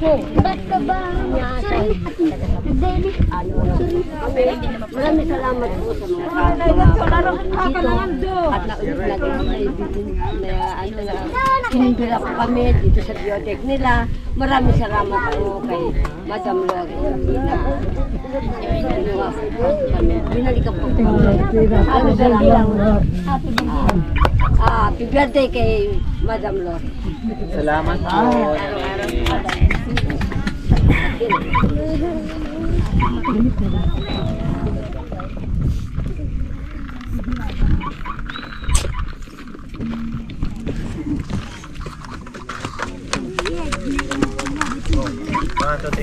Ba't ka ba? Maraming salamat po sa mga dito. At sinindula po kami dito sa biotech nila. Maraming salamat po kay Madam Lori. Binalikan po. Happy birthday kay Madam Lori. Salamat po.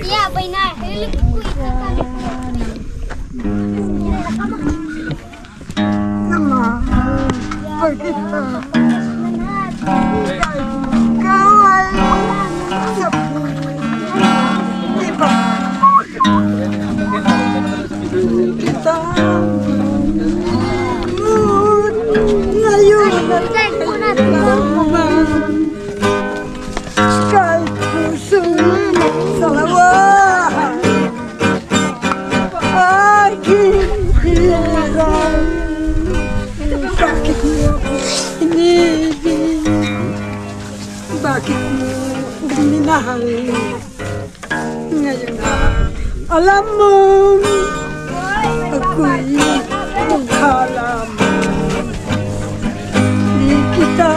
Yeah, bay na. Bakit mo minahal ngayon na alam mo ako'y magkala mo di kita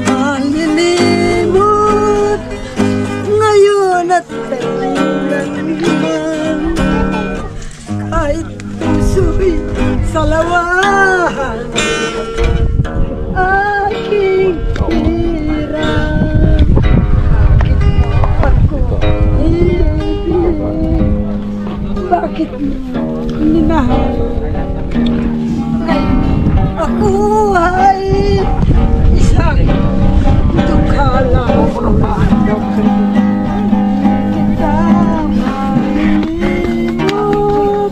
malilimot ngayon at kailan naman kahit puso'y salawahan aking bakit minahal ako ay isang dukhala kita malimot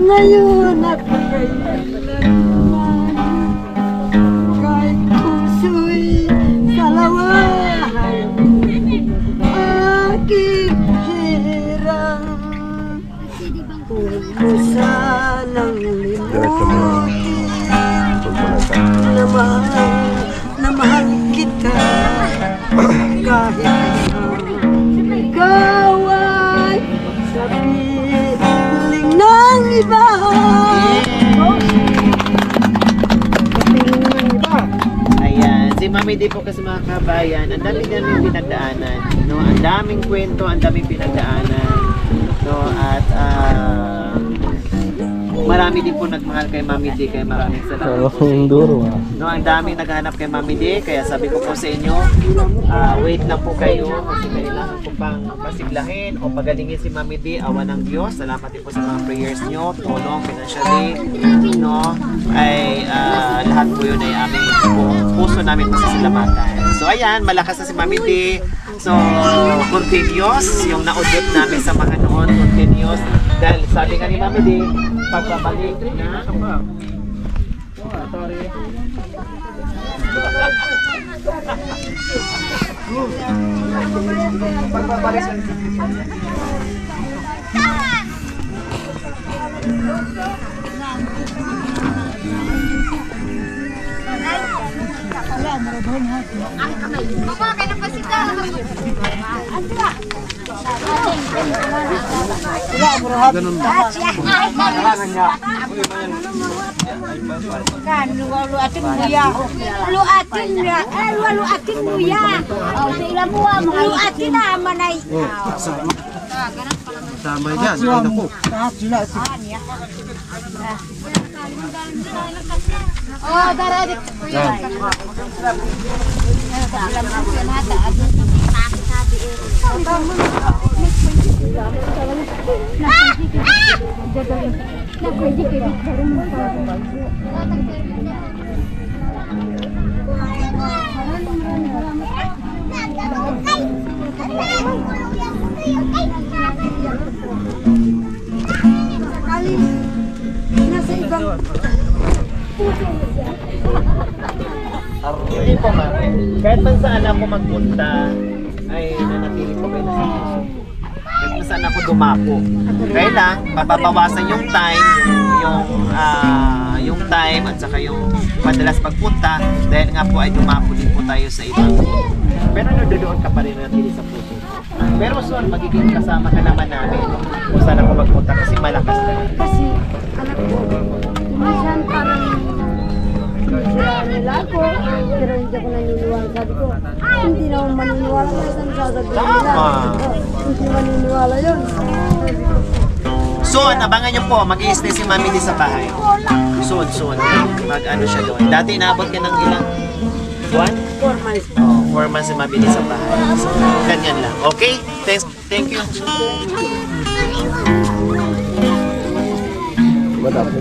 ngayon at kailanman kahit puso'y salawahan aking hirang kung sanang limutin na mahal kita kahit ikaw ay sa piling ng iba. Ayan, si Mami D po kasi mga kabayan, ang daming pinagdaanan, no? Ang daming kwento, ang daming pinagdaanan, no? At marami din po nagmahal kay Mami D, kaya maraming salamat po sa inyo. No, ang daming naghanap kay Mami D, kaya sabi ko po sa inyo, wait lang po kayo kasi kailangan po pang pasiglahin o pagalingin si Mami D, awa ng Diyos. Salamat din po sa mga prayers nyo, tulong, financially, no? Ay lahat po yun ay aming puso namin po sa salamatan. So ayan, malakas na si Mami D. So, continuous, yung naudip namin sa mga noon, continuous. Dahil sabi nga ni Mami D, pagbabalik na... Sorry. Pagbabalik sa... Papa, kaya pa sila. Ganun ba? Kan, luatin mo ya. Luatin ya. Luatin mo ya. Oh, sila mo luatin naman ay. Sama dyan, ay naku. Oh, daradik. Nasa ibang Hindi po ma'am. Kahit man saan ako magpunta, ay nanatili ko kayo sa puso. saan ako dumapo. Kaya lang, mababawasan yung time, yung time at saka yung madalas pagpunta dahil nga po ay dumapo din po tayo sa ibang. Pero doon ka pa rin natili sa puso. Pero soon, magiging kasama ka naman namin kung saan ako magpunta kasi malakas na. Kasi, anak ko, minsan parang sila nila ako, pero hindi ako naniniwala. Sabi ko, hindi na ako maniniwala kasi ang sasabihin nila. Tama. Hindi maniniwala yun. Soon, abangan nyo po, mag-i-stay si Mami di sa bahay. Soon. Mag-ano siya doon. Dati inaabot ka ng ilang buwan? 4 months. Oh, 4 months si Mami di sa bahay. So, ganyan lang. Okay? Thank you. Madam.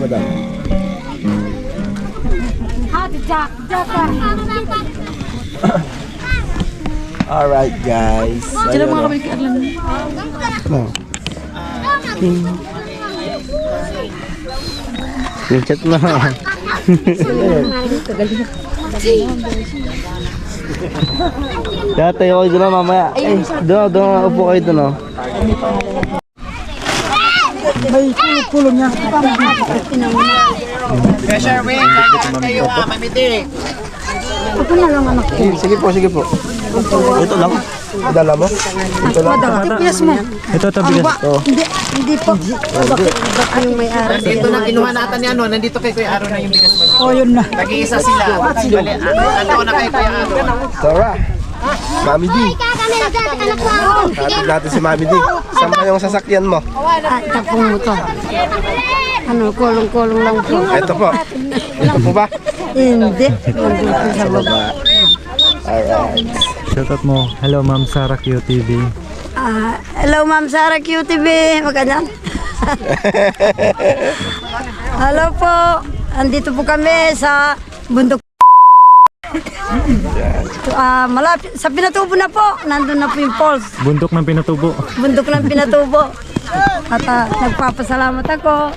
Alright guys. Ayun, yung chat na. Dati ako doon na mamaya. Doon upo kayo doon. May kulong niya. Treasure Wing, nandito kayo Mami Di. Ito na lang anak ko. Sige po. Ito lang. Dala mo? Ito lang. Yes mo. Ito bigas. Oh. Hindi po. Bakit yung may-ari? Nandito na kinuha natin yan, no? Nandito kay Kuya Aaron na yung bigas mo. Oh, yun na. Nag-iisa sila. Bali, ano na kay Kuya Aaron? Sarah. Mami D. Hatid natin si Mami D. Saan ba yung sasakyan mo? Tapong mo to. Ano, kulong-kulong lang po. Ito po. Ito po ba? Hindi. Nandito sa baba. Alright. Shoutout mo. Hello, Ma'am Sarah QTV. Hello, Ma'am Sarah QTV. Magandang. Hello po. Andito po kami sa bundok. Malapit sa Pinatubo na po. Nandun na po yung falls. Bundok ng Pinatubo. Bundok ng Pinatubo. At nagpapasalamat ako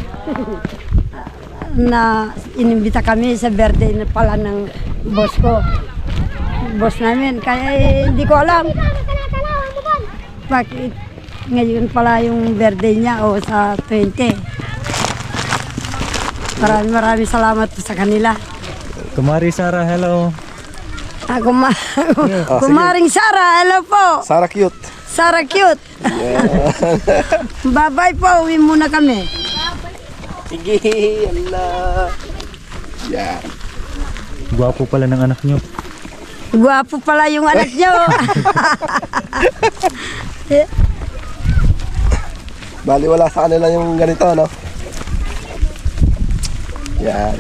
na inimbita kami sa birthday na pala ng boss ko. Boss namin. Kaya hindi ko alam bakit ngayon pala yung birthday niya o sa 20. Maraming salamat po sa kanila. Kumari Sarah, hello. Kumaring Sarah, hello po. Sarah cute. Sarah cute. Bye-bye po, uwi muna kami. Sige, Allah. Yan. Gwapo pala ng anak nyo. Gwapo pala yung anak niyo. Bali wala sa kanila yung ganito, no? Yan.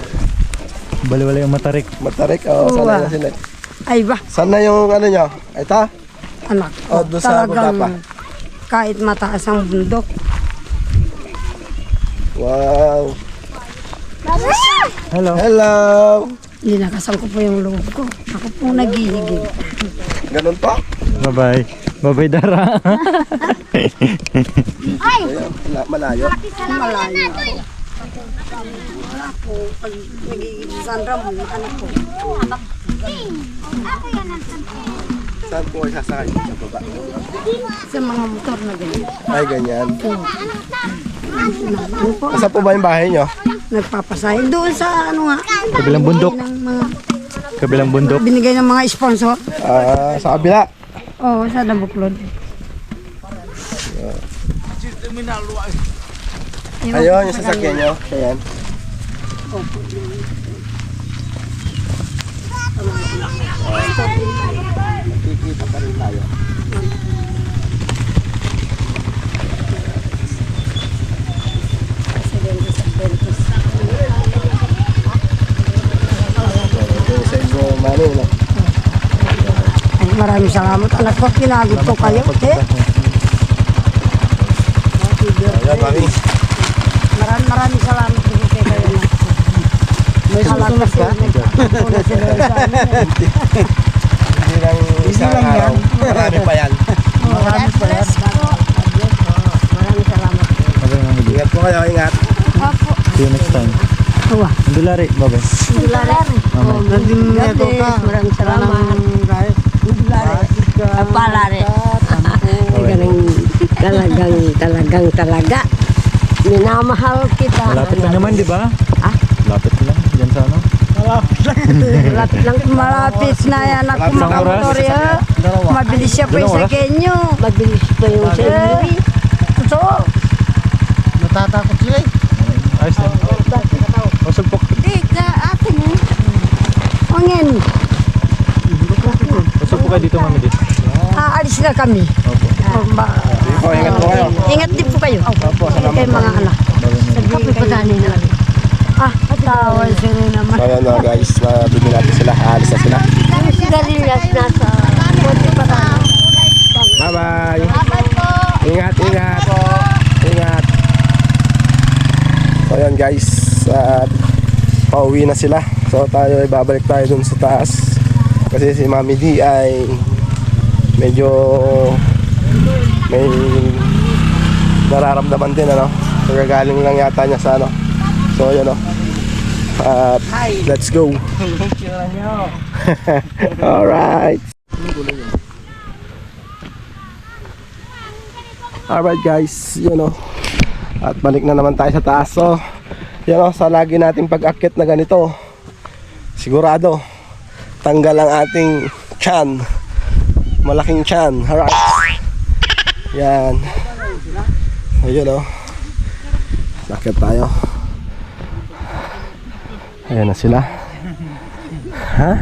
Baliwala yung matarik. Matarik. Oh, sana na sila. Ay ba, Saan na yung ano nyo? Ito? anak Oh, ko. doon sa baba pa. Kahit mataas ang bundok. Wow. Hello. Hello. Linakasan ko po yung loob ko. Ako po naghihigil. Ganun pa? Bye-bye. Bye-bye, Dara. Ayun, malayo. Malayo ako. Wala po. Pag nagigil sa Sandra mo, anak ko. Saan po ay sasakay sa baba? Sa mga motor na ganyan. Ay, ganyan. Ano po? Saan po ba yung bahay nyo? Nagpapasahin doon sa ano nga. Kabilang bundok. Ng mga, Kabilang bundok. binigay ng mga sponsor. Sa kabila. Oo, sa Nabuklod. Ayun, yung sasakyan nyo. Ayan. Kikita pa rin tayo. Yung sa inyo, mani, no? Ay, maraming salamat. Anak ko, pinagod ko kayo. Ayan, mami. Maraming salamat din kay kayo. May susunod ka? Hindi lang isang araw. Marami pa yan. Maraming salamat. Maraming salamat. Bye-bye, Mami D. Ingat po kayo, ingat. Opo. See you next time. Uwa. Andulari. Bye-bye. Dulare. Maraming salamat. Dulare. Palare. Bye-bye. Talagang talaga. Minamahal kita. Malapit lang naman, di ba? Ah? Malapit lang. Diyan sa ano? Malapit na yan ako Isang oras? makamotor ya. Mabilis siya pa Dalawang sa oras? kenyo. Mabilis pa yung sa inyo. Totoo. Natatakot sila eh. Ayos lang. O, sulpok. Hindi, ka atin eh. Angin. O, sulpok kayo dito, Mami D. Aalis na kami. Opo. Ingat po kayo. Ingat din po kayo. Ingat kayo mga anak. Sabihin kayo. Tawal sila naman. So ayan na guys, nabigyan natin sila. Aalis na sila. Si Galilas nasa Monte Parano. Bye-bye. Ingat, ingat. Ingat. So ayan guys, pauwi na sila. So tayo ay babalik tayo dun sa taas. Kasi si Mami D ay medyo may nararamdaman din ano. So gagaling lang yata niya sa ano. So ayan o. Let's go. Alright. Alright guys, you know. At balik na naman tayo sa taas. So, you know, sa lagi nating pag-akit na ganito, sigurado tanggal ang ating tiyan. Malaking tiyan. Alright. Yan. So, you know. Akit tayo. Ayan na sila. Ha?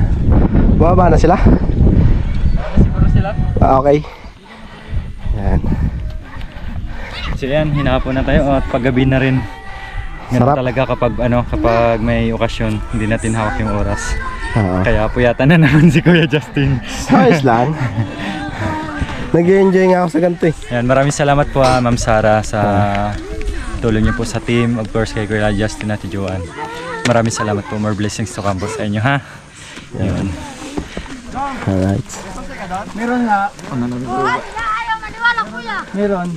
Bumaba na sila? Siguro sila. Okay. Yan. So yan, hinahapon na tayo at paggabi na rin. Ganun Sarap. talaga kapag may okasyon, hindi natin hawak yung oras. Oo. Kaya puyatan na naman si Kuya Justin. Ayos lang. Nag-enjoy nga ako sa ganito eh. Yan, maraming salamat po Ma'am Sara sa tulong niyo po sa team. Of course kay Kuya Justin at Joan. Maraming salamat po. More blessings to come po sa inyo ha. Yun. Alright. Meron.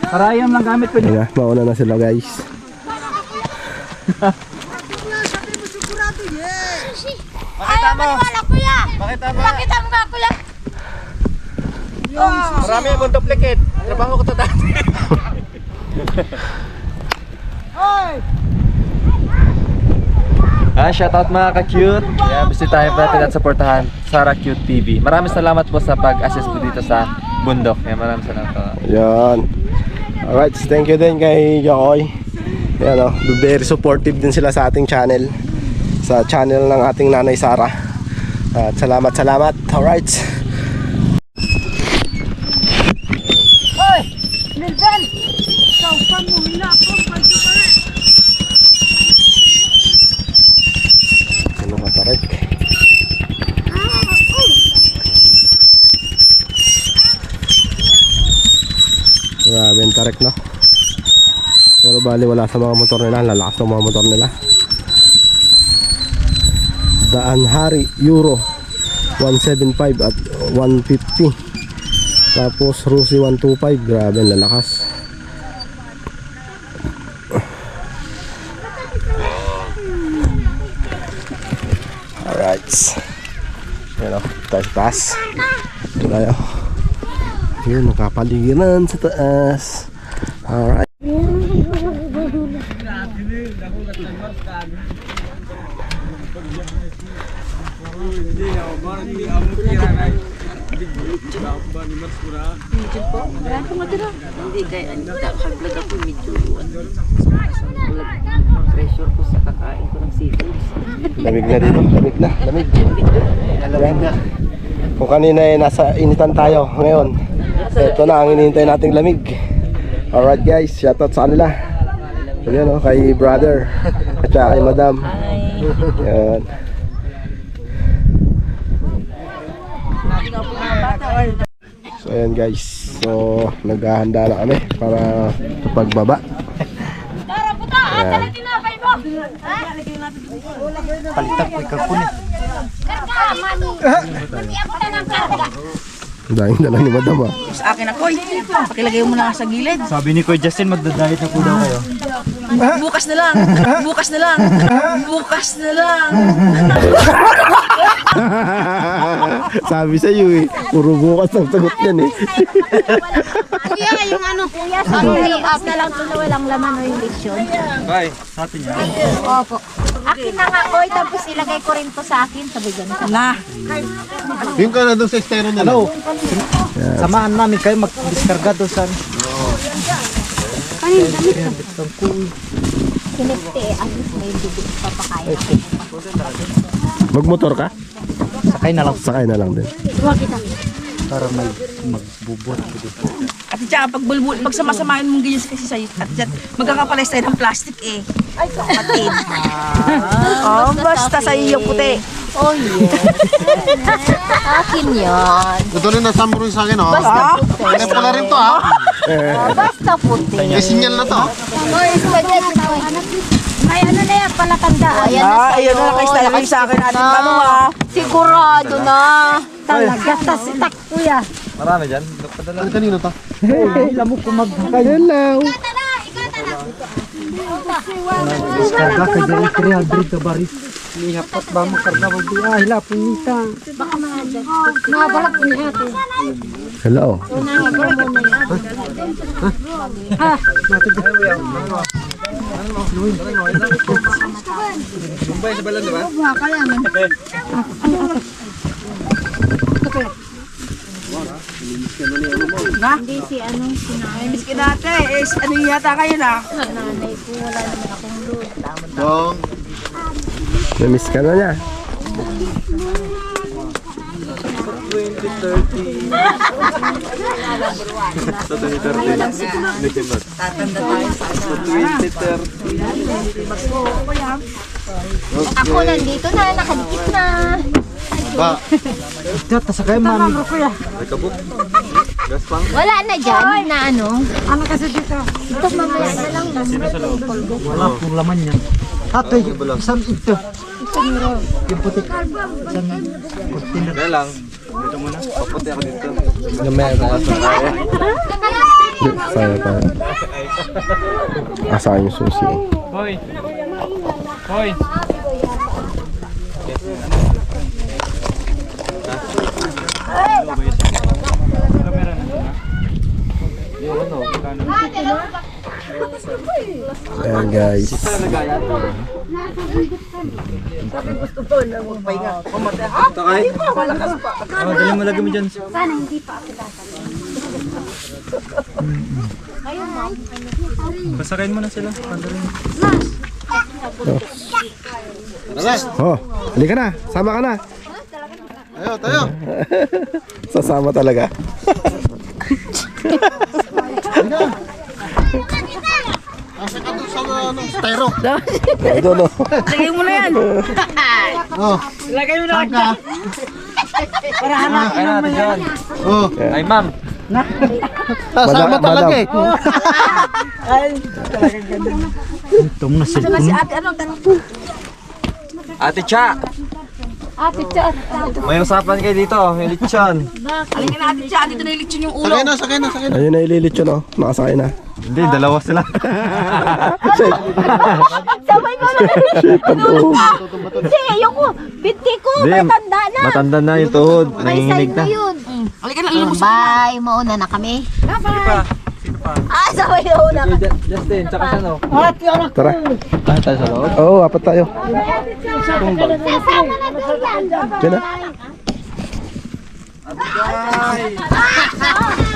Karayam lang gamit ko. Ayan na, mauna na sila guys. Ayaw maniwala, kuya. Pakita mo nga, kuya. Marami akong duplicate. Trabaho ko to dati. Shoutout mga ka-cute. Yeah, bisitahin pa natin at supportahan Sara Cute TV. Maraming salamat po sa pag-assist po dito sa bundok. Yeah, maraming salamat po. Yan. Alright, thank you din kay Jokoy. Yan o, very supportive din sila sa ating channel. Sa channel ng ating nanay Sara. At salamat. Alright. Hoy! Milton! Ikaw pa mo, hila ko. Pwede ka rin. Ano matarik? Grabe yung tarik no. Pero bali wala sa mga motor nila. Lalakas ng mga motor nila. Daan Hari Euro 175 at 150. Tapos Rusi 125. Grabe ang lalakas. Alright. Yan o, tayo sa taas. Ito tayo. Yun, nakapaligiran sa taas. Alright. Hindi kaya nagkakaglag ako medyo pressure ko sa kakain ko ng seafood. Lamig na dito. Lamig. Lamig na. Kung kanina ay nasa initan tayo, ngayon ito na ang inihintay nating lamig. Alright guys, shoutout sa kanila. So yan o, kay brother at saka kay madam. Yan. So ayan guys, so naghahanda na kami para sa pagbaba. Tara, puta! Asan ang tinapay mo? Palitan ko ikaw po Karga, mami. Mami, ako na ng karga. Ang daming dala ni madam ah. Sa akin ako, pakilagay mo na sa gilid. Sabi ni Kuya Justin magdadayet na po daw kayo. Bukas na lang. Bukas na lang. Bukas na lang. Sabi sa iyo eh, puro bukas ang sagot niyan eh. Kuya, yung ano, kuya, sorry, up na lang tuloy, walang laman o yung leksyon. Bye. Sa atin yan. Opo. Akin na nga, koy, tapos ilagay ko rin to sa akin, sabi ganun. Na. Yung ka na doon sa estero nila. Hello. Samahan namin kayo mag-diskarga doon sa... Kanin, damit ka. Kinipte, at least may bibig papakain ako. Magmotor ka? Sakay na lang. Sakay na lang din. Huwag kita. Para may magbubot. At tsaka pag bulbul, pag samasamahin mong ganyan kasi sa'yo, at dyan, magkakapalis tayo ng plastic eh. Ay, kapatid. Oh, basta sa'yo yung puti. Oh, yes. Akin yan. Ito rin nasama rin sa akin, oh. Basta puti. Ano pala rin to, ha? Basta puti. May sinyal na to. Boy, spaghetti, boy. May ano na yan, palatandaan. Ayan na sa'yo. Ayun na lang kayo sa akin natin paano Sigurado na. Talaga, tasitak kuya. Marami dyan. Ano kanino to? Diskarga kay Jerry 300 ka baris. Lihapat ba mo karga mo biya? Hila, punita. Nabalak ko niya ito. Hello. Mumbai sa balan, diba? Hindi si ano, si nanay. Miskin natin, ano yata kayo na? Nanay ko, wala naman akong load. Dong. Namiss ka na niya. Ako nandito na, nakadikit na. Ba. Data sa kayo, mami. Wala na dyan na ano. Ano kasi dito? Ito mamaya na lang. Wala pong laman yan. Tatay, isang ito. Yung puti. Isang container. Kaya lang. Dito muna. Papunti ako dito. Gamay na asa. Saya tayo. Asa yung susi. Hoy. Hoy. Ayan guys. Takay. Oh, dali mo lagi mo dyan. Sana hindi pa ako Pasakayin mo na sila. Pandalin. Oh, halika na. Sama ka na. Tayo, tayo. Sasama talaga. Asa ka doon sa ano, estero. Ito no. Lagay mo na yan. Oh, Lagay mo na. saan ka? Ay natin dyan. Oh, Ay ma'am. sama Madam. talaga eh. Si ate, ano, tanong. Ate Cha. Ate Chat. May usapan kayo dito. May lechon. Halika na ate siya, dito na ilitsyon yung ulo. Sakay na, sakay na, sakay na. Ayun na ililitsyon oh. Nakasakay na. Hindi, dalawa sila. Sabay ko na. Kasi ayoko. Binti ko. Hindi, Matanda na. Matanda na yung tuhod. May Nanginginig sign na. na yun. Halika na, ilubos. Bye. Mauna na kami. Sino pa? Ah, sabay na una ka. Justin, tsaka siya no? Tara. Tayo sa loob. Oo, apat tayo. Sasama na doon yan. Diyan na.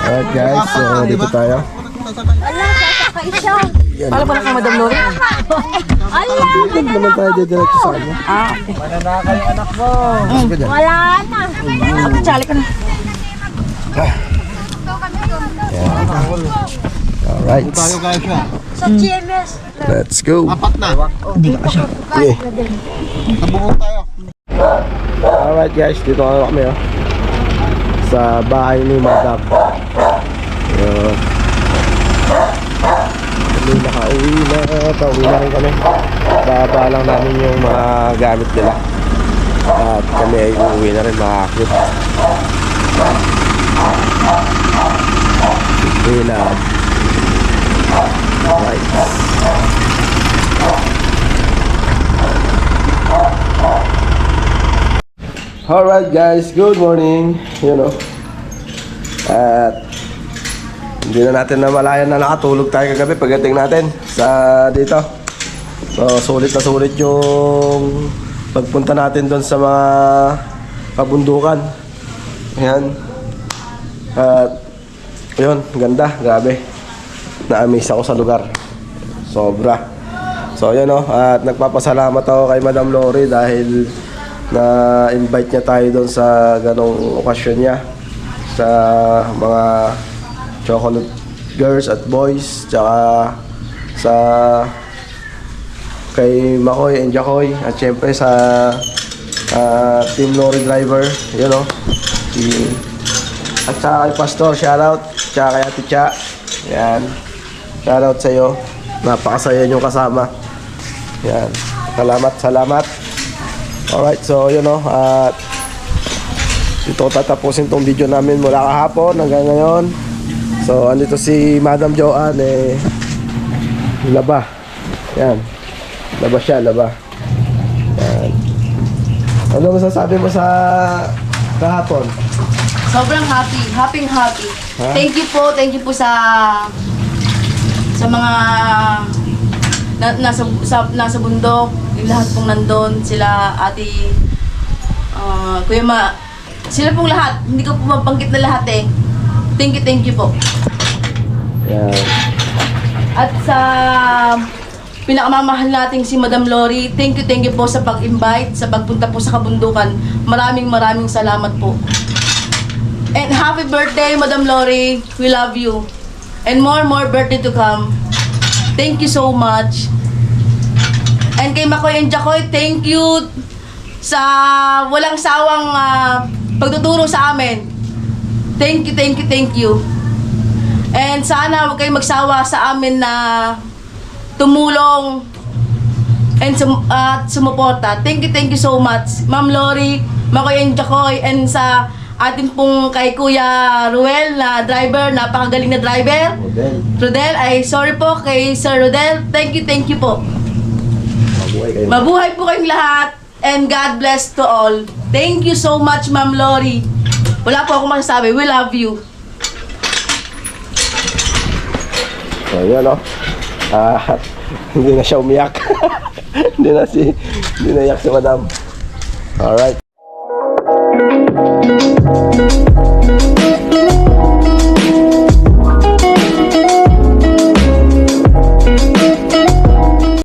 Alright guys, so dito tayo. Wala, sasakay siya. Pala pala kang Madam Lori. Ala. Huwag naman tayo didiretso sa kanya. Mananaka yung anak mo. Mas ba dyan? Wala na. Ate siya, halika na. Alright, Tayo kaya siya. Sa GMS. let's go. Apat na. Okay. Nabungong tayo. Alright guys, dito kami oh. Sa bahay ni Madam. Yun. Kami nakauwi na, pauwi na rin kami. Baba lang namin yung mga gamit nila. At kami ay uuwi na rin mga cute. Ilan. Right. Alright guys, good morning. At hindi na natin namalayan na nakatulog tayo kagabi pagdating natin sa dito. So sulit na sulit yung pagpunta natin doon sa mga kabundukan. Ayan. At yun, ganda, grabe. Na-amaze ako sa lugar. Sobra. So yun at nagpapasalamat ako kay Madam Lori dahil na-invite niya tayo doon sa ganong okasyon niya. Sa mga chocolate girls at boys, tsaka sa kay Makoy and Jacoy, at syempre sa Team Lori Driver, at saka kay Pastor, shoutout, tsaka kay Ate Cha, yan, shoutout sa iyo, napakasaya niyong kasama, yan, salamat. Alright, so at ito tatapusin tong video namin mula kahapon hanggang ngayon. So andito si Madam Joanne, laba. Yan. Laba siya. Yan. Ano masasabi mo sa kahapon? Sobrang happy. Ha? Thank you po sa mga nasa bundok, yung lahat pong nandun, sila ate, Kuya sila pong lahat, hindi ko po mabanggit na lahat eh. Thank you po. Yan. At sa pinakamamahal nating si Madam Lori, thank you po sa pag-invite, sa pagpunta po sa kabundukan. Maraming salamat po. And happy birthday, Madam Lori. We love you. And more birthday to come. Thank you so much. And kay Makoy and Jacoy, thank you sa walang sawang pagtuturo sa amin. Thank you. And sana huwag kayong magsawa sa amin na tumulong and sumuporta. Thank you so much, Ma'am Lori, Makoy and Jacoy, and sa atin pong kay Kuya Ruel na driver, napakagaling na driver. Rodel, sorry po kay Sir Rodel. Thank you po. Mabuhay po kayong lahat, and God bless to all. Thank you so much, Ma'am Lori. Wala po akong masasabi. We love you. So yan hindi na siya umiyak. hindi na iyak si Madam. Alright.